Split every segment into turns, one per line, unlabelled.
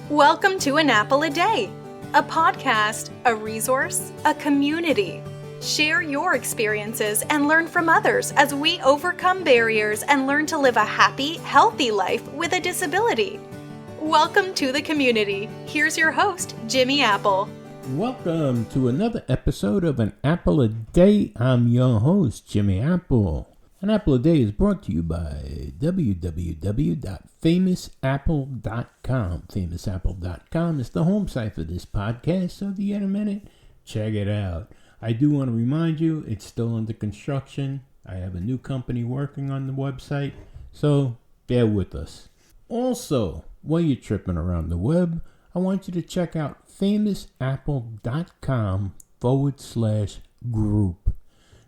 Welcome to An Apple a Day, a podcast, a resource, a community. Share your experiences and learn from others as we overcome barriers and learn to live a happy, healthy life with a disability. Welcome to the community. Here's your host, Jimmy Apple.
Welcome to another episode of An Apple a Day. I'm your host, Jimmy Apple. An Apple a Day is brought to you by www.famousapple.com. Famousapple.com is the home site for this podcast, so if you get a minute, check it out. I do want to remind you, it's still under construction. I have a new company working on the website, so bear with us. Also, while you're tripping around the web, I want you to check out famousapple.com/group.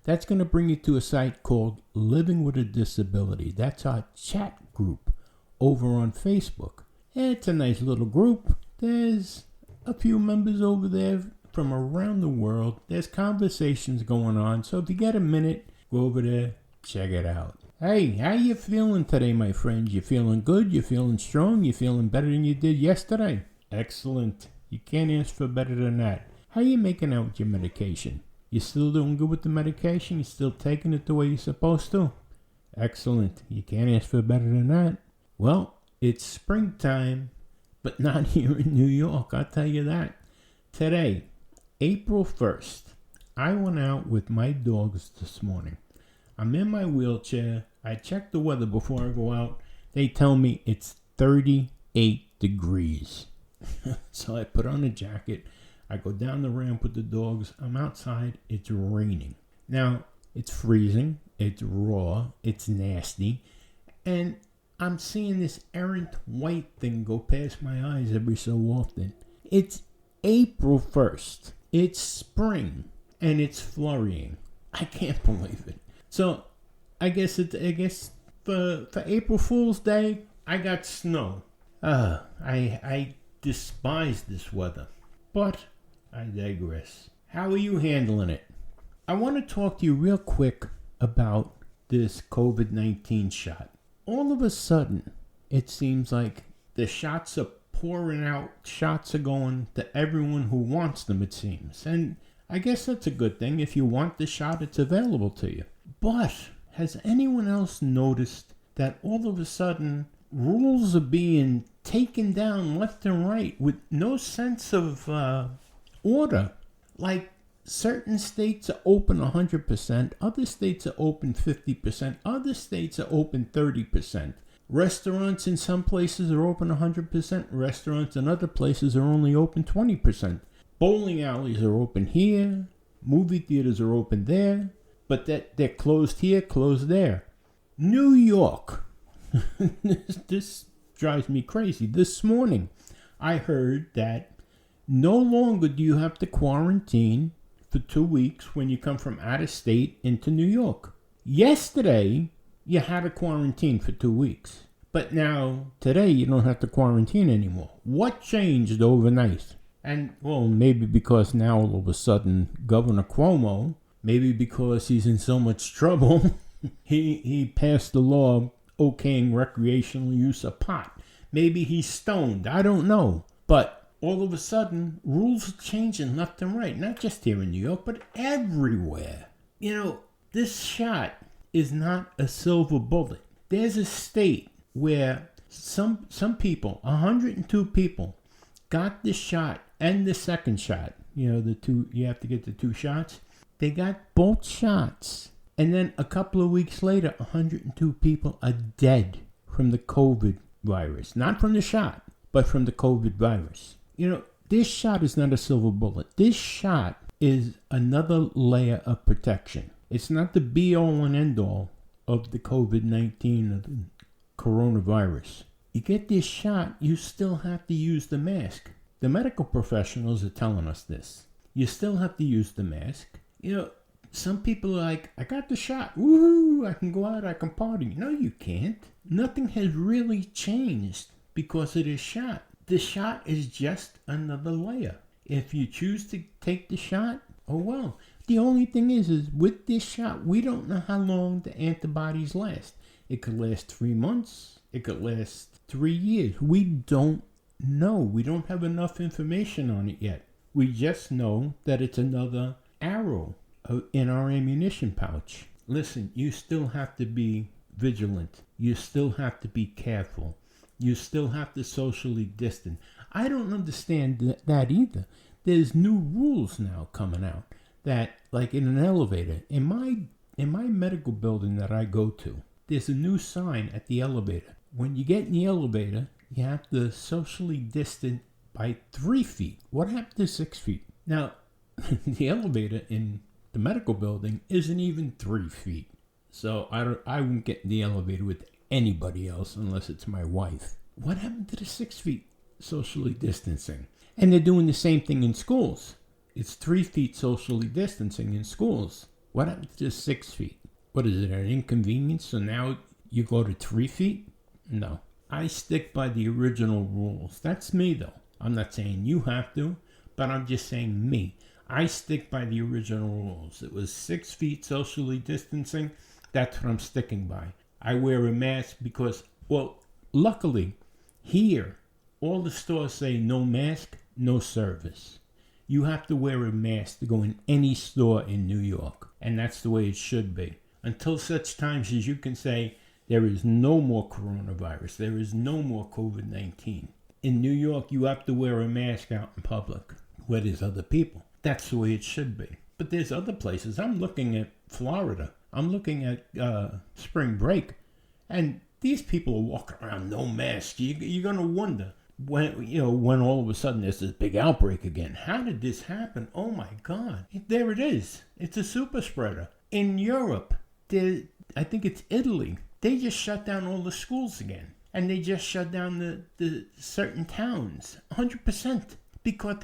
That's going to bring you to a site called Living with a Disability. That's our chat group over on Facebook. It's a nice little group. There's a few members over there from around the world. There's conversations going on. So if you get a minute, go over there, check it out. Hey, how you feeling today, my friends? You feeling good? You feeling strong? You feeling better than you did yesterday? Excellent. You can't ask for better than that. How you making out with your medication? You still doing good with the medication? You still taking it the way you're supposed to? Excellent. You can't ask for better than that. Well, it's springtime, but not here in New York, I'll tell you that. Today, April 1st, I went out with my dogs this morning. I'm in my wheelchair. I check the weather before I go out. They tell me it's 38 degrees. So I put on a jacket. I go down the ramp with the dogs. I'm outside. It's raining. Now, it's freezing. It's raw. It's nasty. And I'm seeing this errant white thing go past my eyes every so often. It's April 1st. It's spring. And it's flurrying. I can't believe it. So, I guess for April Fool's Day, I got snow. I despise this weather. But I digress. How are you handling it? I want to talk to you real quick about this COVID-19 shot. All of a sudden, it seems like the shots are pouring out. Shots are going to everyone who wants them, it seems. And I guess that's a good thing. If you want the shot, it's available to you. But has anyone else noticed that all of a sudden rules are being taken down left and right with no sense of order? Like certain states are open 100%, other states are open 50%, other states are open 30%. Restaurants in some places are open 100%, restaurants in other places are only open 20%. Bowling alleys are open here, movie theaters are open there, but that they're closed here, closed there. New York. This drives me crazy. This morning, I heard that no longer do you have to quarantine for 2 weeks when you come from out of state into New York. Yesterday, you had to quarantine for 2 weeks. But now, today, you don't have to quarantine anymore. What changed overnight? And, well, maybe because now all of a sudden, Governor Cuomo, maybe because he's in so much trouble, he passed the law okaying recreational use of pot. Maybe he's stoned. I don't know. But all of a sudden, rules are changing left and right. Not just here in New York, but everywhere. You know, this shot is not a silver bullet. There's a state where some people, 102 people, got the shot and the second shot. You know, you have to get the 2 shots. They got both shots. And then a couple of weeks later, 102 people are dead from the COVID virus. Not from the shot, but from the COVID virus. You know, this shot is not a silver bullet. This shot is another layer of protection. It's not the be-all and end-all of the COVID-19, of the coronavirus. You get this shot, you still have to use the mask. The medical professionals are telling us this. You still have to use the mask. You know, some people are like, I got the shot. Woohoo, I can go out, I can party. No, you can't. Nothing has really changed because of this shot. The shot is just another layer. If you choose to take the shot, oh well. The only thing is with this shot, we don't know how long the antibodies last. It could last 3 months. It could last 3 years. We don't know. We don't have enough information on it yet. We just know that it's another arrow in our ammunition pouch. Listen, you still have to be vigilant. You still have to be careful. You still have to socially distance. I don't understand that either. There's new rules now coming out that, like in an elevator, in my medical building that I go to, there's a new sign at the elevator. When you get in the elevator, you have to socially distance by 3 feet. What happened to 6 feet? Now, the elevator in the medical building isn't even 3 feet. So I wouldn't get in the elevator with anybody else unless it's my wife. What happened to the 6 feet socially distancing? And they're doing the same thing in schools. It's 3 feet socially distancing in schools. What happened to 6 feet? What is it, an inconvenience? So now you go to 3 feet? No. I stick by the original rules. That's me, though. I'm not saying you have to, but I'm just saying me. I stick by the original rules. It was 6 feet socially distancing. That's what I'm sticking by. I wear a mask because, well, luckily, here, all the stores say no mask, no service. You have to wear a mask to go in any store in New York, and that's the way it should be. Until such times as you can say, there is no more coronavirus, there is no more COVID-19. In New York, you have to wear a mask out in public, where there's other people. That's the way it should be. But there's other places. I'm looking at Florida. I'm looking at spring break, and these people are walking around no mask. You're going to wonder when all of a sudden there's this big outbreak again. How did this happen? Oh my God! There it is. It's a super spreader. In Europe, I think it's Italy. They just shut down all the schools again, and they just shut down the certain towns 100% because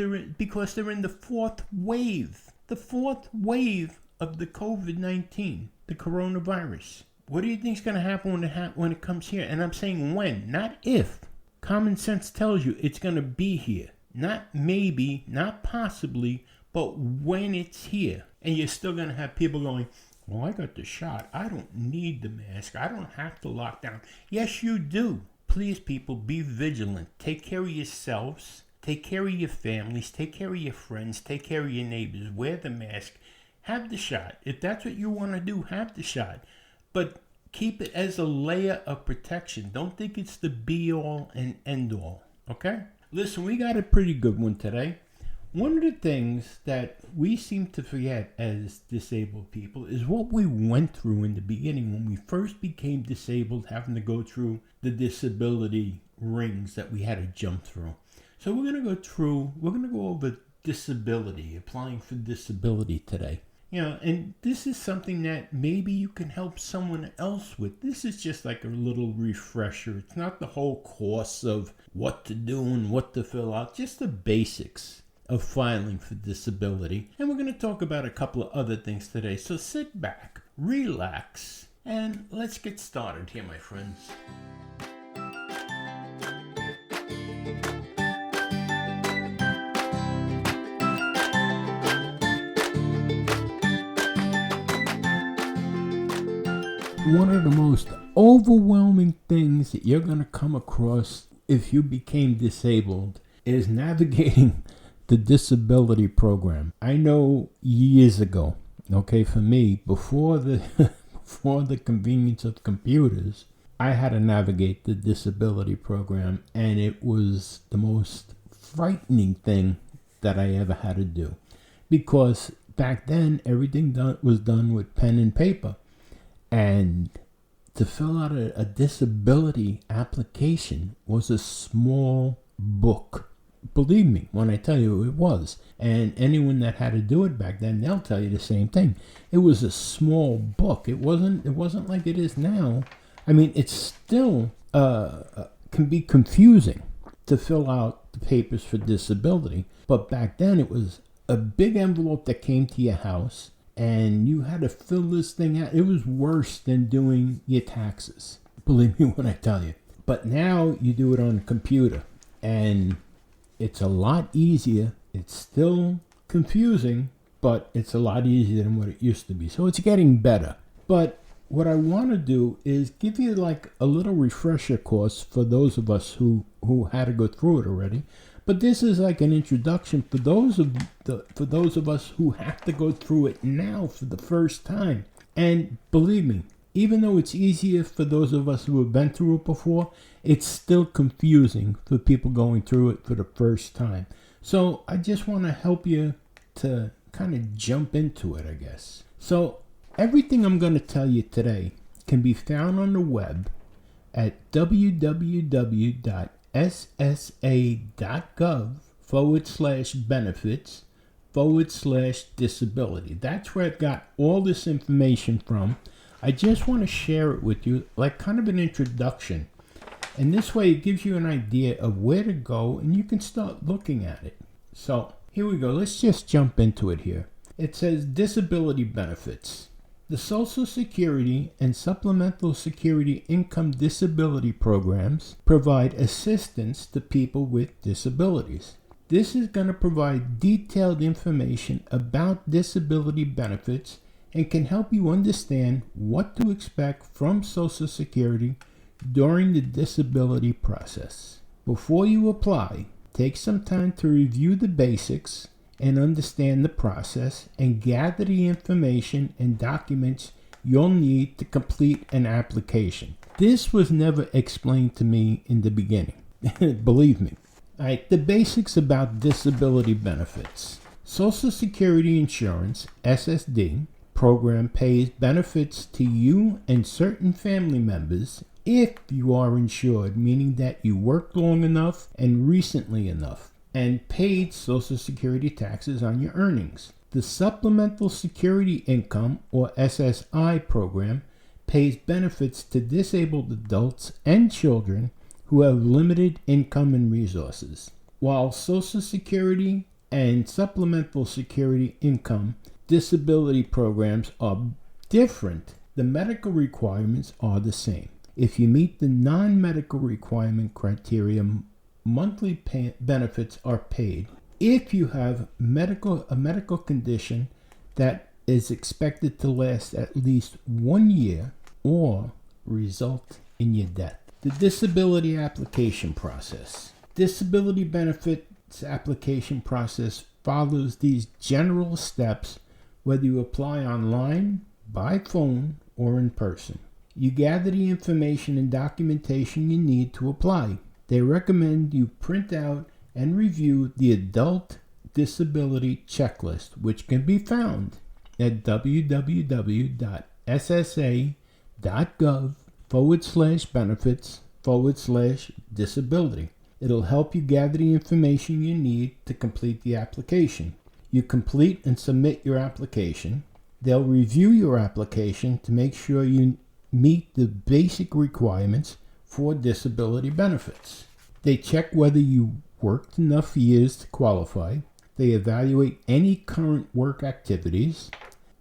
they're in the fourth wave. The fourth wave of the COVID-19, the coronavirus. What do you think is going to happen when it comes here? And I'm saying when, not if. Common sense tells you it's going to be here. Not maybe, not possibly, but when it's here. And you're still going to have people going, well, I got the shot. I don't need the mask. I don't have to lock down. Yes, you do. Please, people, be vigilant. Take care of yourselves. Take care of your families. Take care of your friends. Take care of your neighbors. Wear the mask. Have the shot. If that's what you want to do, have the shot. But keep it as a layer of protection. Don't think it's the be-all and end-all. Okay? Listen, we got a pretty good one today. One of the things that we seem to forget as disabled people is what we went through in the beginning when we first became disabled, having to go through the disability rings that we had to jump through. So we're going to go over disability, applying for disability today. And this is something that maybe you can help someone else with. This is just like a little refresher. It's not the whole course of what to do and what to fill out, just the basics of filing for disability. And we're going to talk about a couple of other things today. So sit back, relax, and let's get started here, my friends. One of the most overwhelming things that you're going to come across if you became disabled is navigating the disability program. I know years ago, for me, before the convenience of computers, I had to navigate the disability program, and it was the most frightening thing that I ever had to do. Because back then, everything was done with pen and paper. And to fill out a disability application was a small book. Believe me when I tell you it was. And anyone that had to do it back then, they'll tell you the same thing. It was a small book. It wasn't like it is now. I mean, it still can be confusing to fill out the papers for disability. But back then it was a big envelope that came to your house, and you had to fill this thing out. It was worse than doing your taxes. Believe me when I tell you. But now you do it on a computer, and it's a lot easier. It's still confusing, but it's a lot easier than what it used to be. So it's getting better. But what I want to do is give you like a little refresher course for those of us who had to go through it already. But this is like an introduction for those of us who have to go through it now for the first time. And believe me, even though it's easier for those of us who have been through it before, it's still confusing for people going through it for the first time. So I just want to help you to kind of jump into it, I guess. So everything I'm going to tell you today can be found on the web at www.ssa.gov/benefits/disability. That's where I got all this information from. I just want to share it with you like kind of an introduction. And this way it gives you an idea of where to go and you can start looking at it. So here we go. Let's just jump into it here. It says disability benefits. The Social Security and Supplemental Security Income disability programs provide assistance to people with disabilities. This is going to provide detailed information about disability benefits and can help you understand what to expect from Social Security during the disability process. Before you apply, take some time to review the basics and understand the process and gather the information and documents you'll need to complete an application. This was never explained to me in the beginning. Believe me. All right, the basics about disability benefits. Social Security Insurance, SSD, program pays benefits to you and certain family members if you are insured, meaning that you worked long enough and recently enough and paid Social Security taxes on your earnings. The Supplemental Security Income, or SSI program, pays benefits to disabled adults and children who have limited income and resources. While Social Security and Supplemental Security Income disability programs are different, the medical requirements are the same. If you meet the non-medical requirement criteria, monthly benefits are paid. If you have a medical condition that is expected to last at least 1 year or result in your death. The disability application process. Disability benefits application process follows these general steps whether you apply online, by phone, or in person. You gather the information and documentation you need to apply. They recommend you print out and review the Adult Disability Checklist, which can be found at www.ssa.gov/benefits/disability. It'll help you gather the information you need to complete the application. You complete and submit your application. They'll review your application to make sure you meet the basic requirements for disability benefits. They check whether you worked enough years to qualify. They evaluate any current work activities.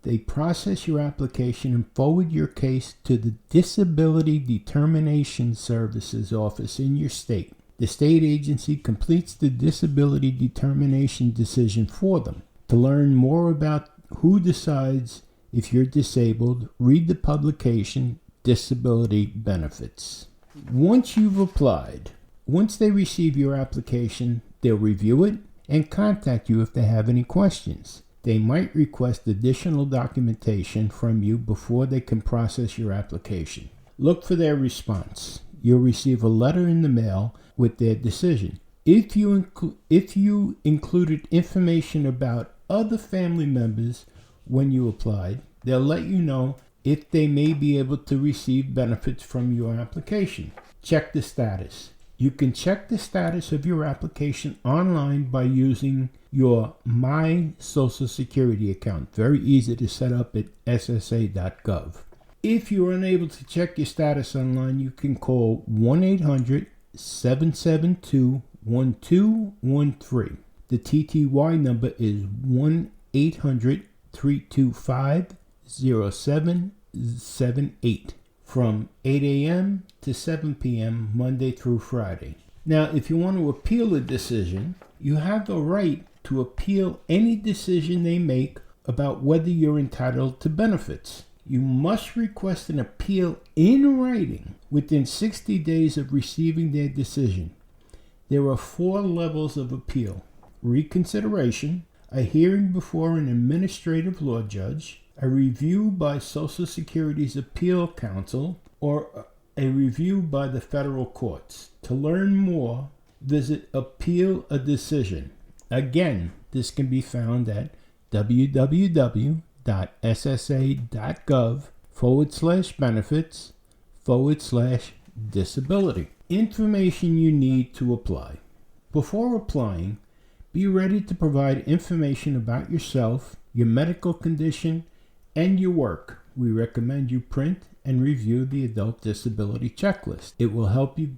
They process your application and forward your case to the Disability Determination Services office in your state. The state agency completes the disability determination decision for them. To learn more about who decides if you're disabled, read the publication Disability Benefits. Once you've applied, once they receive your application, they'll review it and contact you if they have any questions. They might request additional documentation from you before they can process your application. Look for their response. You'll receive a letter in the mail with their decision. If you included information about other family members when you applied, they'll let you know if they may be able to receive benefits from your application. Check the status. You can check the status of your application online by using your My Social Security account. Very easy to set up at ssa.gov. If you're unable to check your status online, you can call 1-800-772-1213. The TTY number is 1-800-325-0778 from 8 a.m. to 7 p.m. Monday through Friday. Now, if you want to appeal a decision, you have the right to appeal any decision they make about whether you're entitled to benefits. You must request an appeal in writing within 60 days of receiving their decision. There are 4 levels of appeal: reconsideration, a hearing before an administrative law judge, a review by Social Security's Appeal Council, or a review by the federal courts. To learn more, visit Appeal a Decision. Again, this can be found at www.ssa.gov/benefits/disability. Information you need to apply. Before applying, be ready to provide information about yourself, your medical condition, and your work. We recommend you print and review the Adult Disability Checklist. It will help you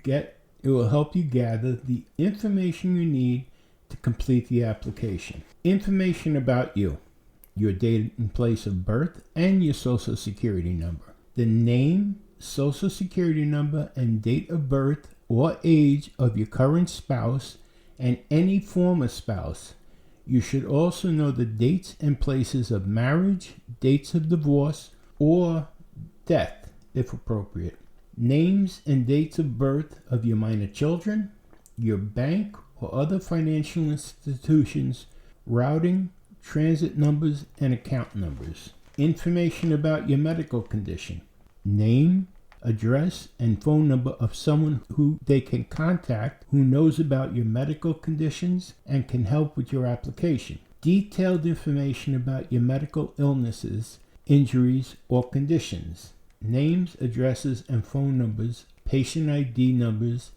gather the information you need to complete the application. Information about you: your date and place of birth and your Social Security number. The name, Social Security number, and date of birth or age of your current spouse and any former spouse. You should also know the dates and places of marriage, dates of divorce, or death, if appropriate. Names and dates of birth of your minor children, your bank or other financial institutions, routing, transit numbers, and account numbers. Information about your medical condition: name, address, and phone number of someone who they can contact who knows about your medical conditions and can help with your application. Detailed information about your medical illnesses, injuries, or conditions. Names, addresses, and phone numbers, patient ID numbers,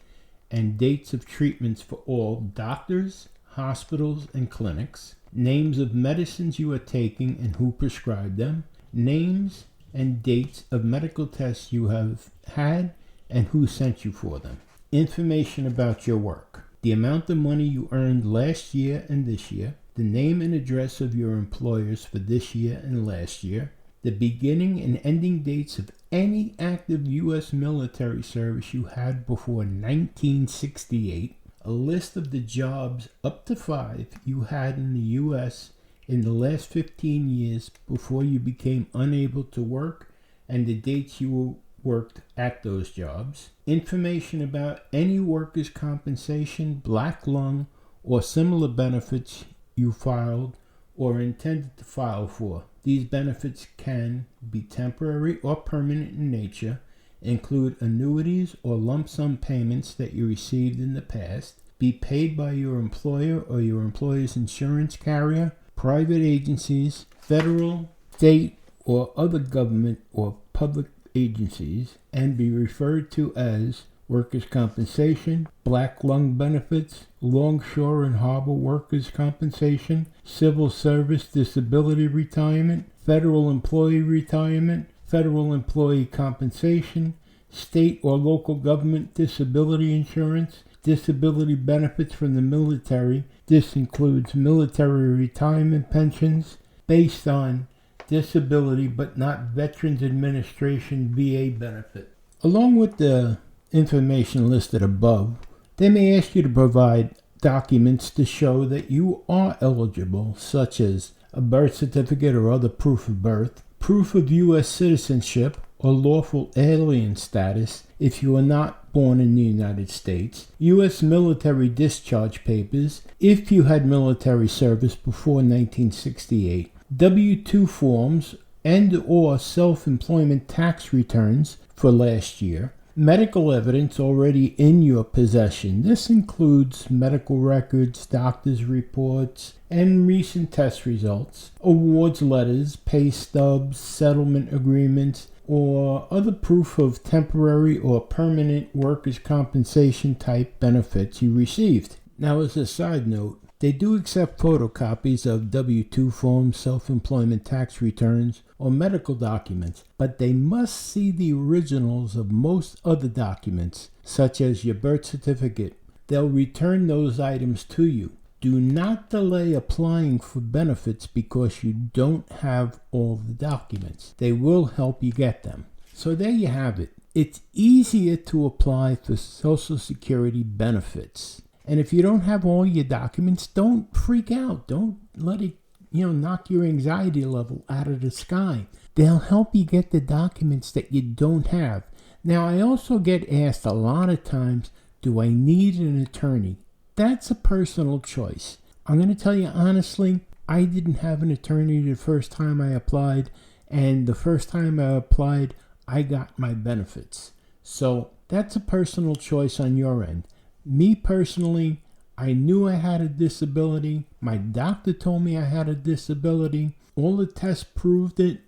and dates of treatments for all doctors, hospitals, and clinics. Names of medicines you are taking and who prescribed them. Names and dates of medical tests you have had and who sent you for them. Information about your work: the amount of money you earned last year and this year, the name and address of your employers for this year and last year, the beginning and ending dates of any active U.S. military service you had before 1968, a list of the jobs up to 5 you had in the U.S. in the last 15 years before you became unable to work and the dates you worked at those jobs. Information about any workers' compensation, black lung, or similar benefits you filed or intended to file for. These benefits can be temporary or permanent in nature, include annuities or lump sum payments that you received in the past, be paid by your employer or your employer's insurance carrier, private agencies, federal, state, or other government or public agencies, and be referred to as workers' compensation, black lung benefits, longshore and harbor workers' compensation, civil service disability retirement, federal employee retirement, federal employee compensation, state or local government disability insurance, disability benefits from the military. This includes military retirement pensions based on disability but not Veterans Administration VA benefit. Along with the information listed above, they may ask you to provide documents to show that you are eligible, such as a birth certificate or other proof of birth, proof of U.S. citizenship or lawful alien status if you are not born in the United States, U.S. military discharge papers if you had military service before 1968, W-2 forms and or self-employment tax returns for last year, medical evidence already in your possession. This includes medical records, doctor's reports, and recent test results, awards letters, pay stubs, settlement agreements, or other proof of temporary or permanent workers' compensation type benefits you received. Now, as a side note, they do accept photocopies of W-2 forms, self-employment tax returns, or medical documents, but they must see the originals of most other documents, such as your birth certificate. They'll return those items to you. Do not delay applying for benefits because you don't have all the documents. They will help you get them. So there you have it. It's easier to apply for Social Security benefits. And if you don't have all your documents, don't freak out. Don't let it knock your anxiety level out of the sky. They'll help you get the documents that you don't have. Now, I also get asked a lot of times, do I need an attorney? That's a personal choice. I'm going to tell you honestly, I didn't have an attorney the first time I applied, and the first time I applied, I got my benefits. So that's a personal choice on your end. Me personally, I knew I had a disability. My doctor told me I had a disability. All the tests proved it.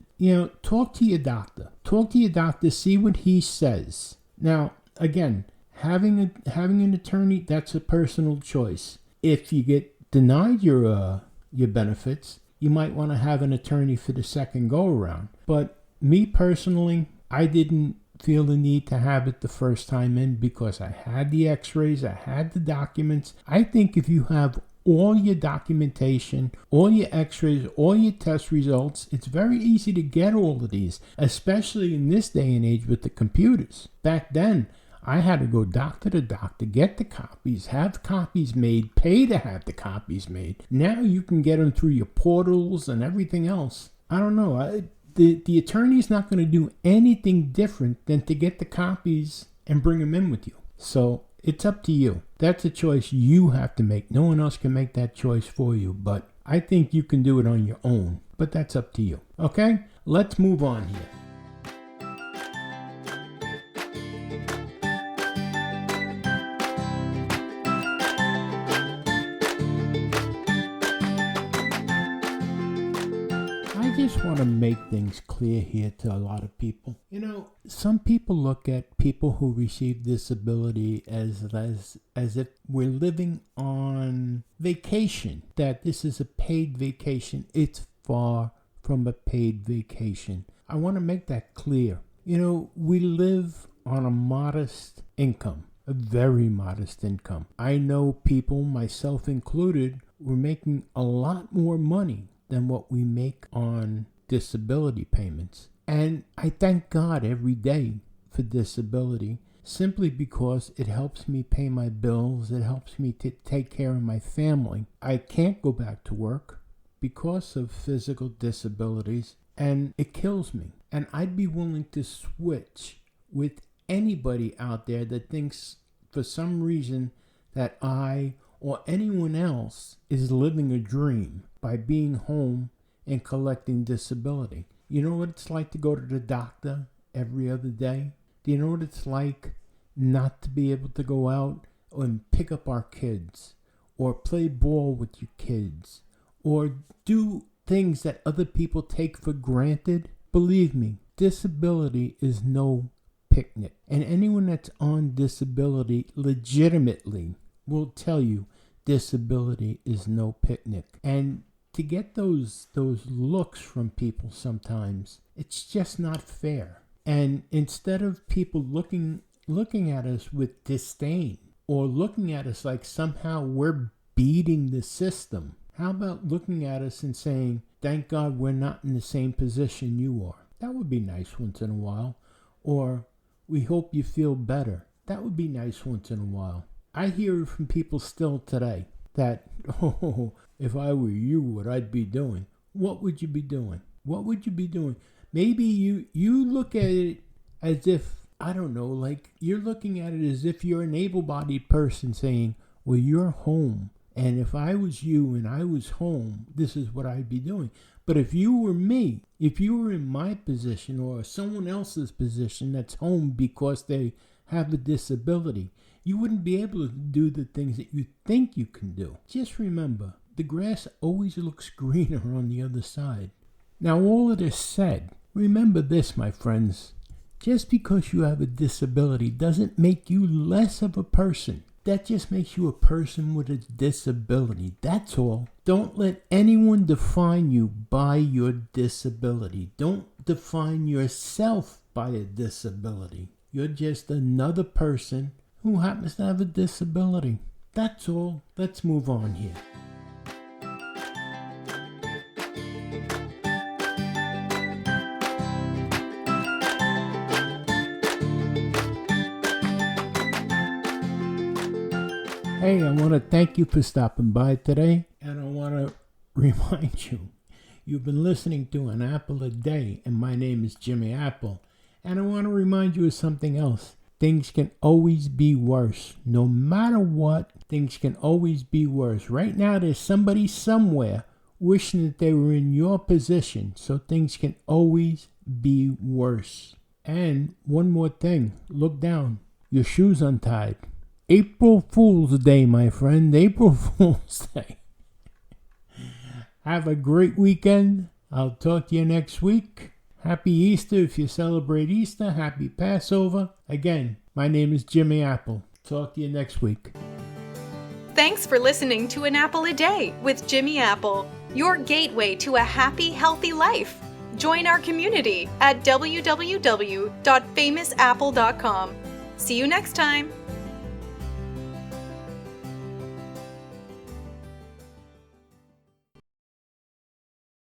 Talk to your doctor. Talk to your doctor, see what he says. Now, again, having an attorney, that's a personal choice. If you get denied your benefits, you might want to have an attorney for the second go around. But me personally, I didn't feel the need to have it the first time in because I had the x-rays, I had the documents. I think if you have all your documentation, all your x-rays, all your test results, it's very easy to get all of these, especially in this day and age with the computers. Back then, I had to go doctor to doctor, get the copies, have copies made, pay to have the copies made. Now you can get them through your portals and everything else. I don't know. The attorney's not going to do anything different than to get the copies and bring them in with you. So it's up to you. That's a choice you have to make. No one else can make that choice for you. But I think you can do it on your own. But that's up to you. Okay? Let's move on here. I just want to make things clear here to a lot of people. Some people look at people who receive disability as if we're living on vacation, that this is a paid vacation. It's far from a paid vacation. I want to make that clear. We live on a modest income, a very modest income. I know people, myself included, were making a lot more money than what we make on disability payments. And I thank God every day for disability simply because it helps me pay my bills. It helps me to take care of my family. I can't go back to work because of physical disabilities, and it kills me. And I'd be willing to switch with anybody out there that thinks for some reason that I or anyone else is living a dream by being home and collecting disability. You know what it's like to go to the doctor every other day? Do you know what it's like not to be able to go out and pick up our kids or play ball with your kids or do things that other people take for granted? Believe me, disability is no picnic. And anyone that's on disability legitimately will tell you disability is no picnic. And to get those looks from people sometimes, it's just not fair. And instead of people looking at us with disdain or looking at us like somehow we're beating the system, how about looking at us and saying, thank God we're not in the same position you are? That would be nice once in a while. Or, we hope you feel better. That would be nice once in a while. I hear from people still today that, if I were you, what I'd be doing. What would you be doing? What would you be doing? Maybe you look at it as if, I don't know, like you're looking at it as if you're an able-bodied person saying, well, you're home. And if I was you and I was home, this is what I'd be doing. But if you were me, if you were in my position or someone else's position that's home because they have a disability, you wouldn't be able to do the things that you think you can do. Just remember, the grass always looks greener on the other side. Now, all of this said, remember this, my friends. Just because you have a disability doesn't make you less of a person. That just makes you a person with a disability. That's all. Don't let anyone define you by your disability. Don't define yourself by a disability. You're just another person who happens to have a disability. That's all. Let's move on here. Hey, I want to thank you for stopping by today, and I want to remind you, you've been listening to An Apple a Day, and my name is Jimmy Apple. And I want to remind you of something else. Things can always be worse. No matter what, things can always be worse. Right now, there's somebody somewhere wishing that they were in your position, so things can always be worse. And one more thing, look down. Your shoe's untied. April Fool's Day, my friend. April Fool's Day. Have a great weekend. I'll talk to you next week. Happy Easter if you celebrate Easter. Happy Passover. Again, my name is Jimmy Apple. Talk to you next week.
Thanks for listening to An Apple a Day with Jimmy Apple, your gateway to a happy, healthy life. Join our community at www.famousapple.com. See you next time.